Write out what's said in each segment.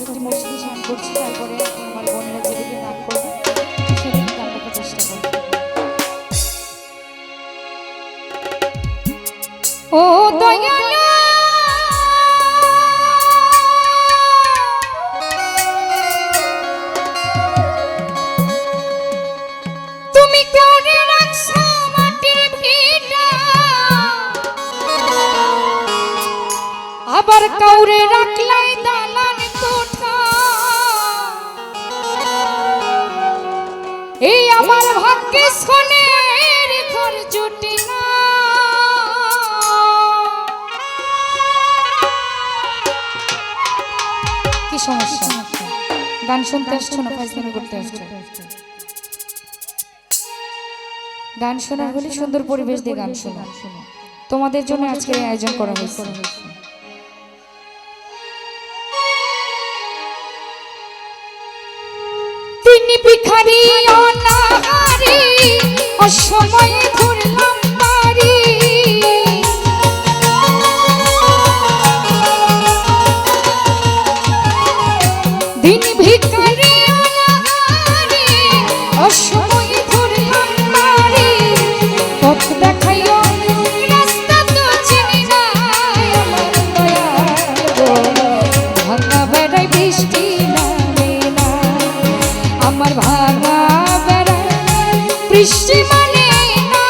একটি মসজিদে স্নান করছি, তারপরে আমার বোনেরা যেদিকে দান করবে সেদিকে দান রাখার চেষ্টা করবে। ও দয়ালু তুমি কাউরে রাখছো মাটির ভিটা, আবার কাউরে রাখলাই দালান কোঠা। এই আমার ভাগ্যে সোনের ঘর জুটে না। কি সমস্যা? গান শুনতে আসছো না ফাইজলামি করতে আসছো? গান শোনার হলে সুন্দর পরিবেশ দিয়ে গান শোনা। তোমাদের জন্য আজকে আয়োজন করা হয়েছে। তিনি ভিখারি অনাহারি, অসময়ে ঘুরলাম বাড়ি। তিনি ভিখারি অনাহারি, অসময়ে ঘুরলাম বাড়ি। পথ দেখাইও রাস্তা তো চিনি না, আমার দয়াল গো ভাঙা বেড়ায় বৃষ্টি নামে না। আমার ভাঙা বেড়ায় বৃষ্টি মানে না,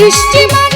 বৃষ্টি মানে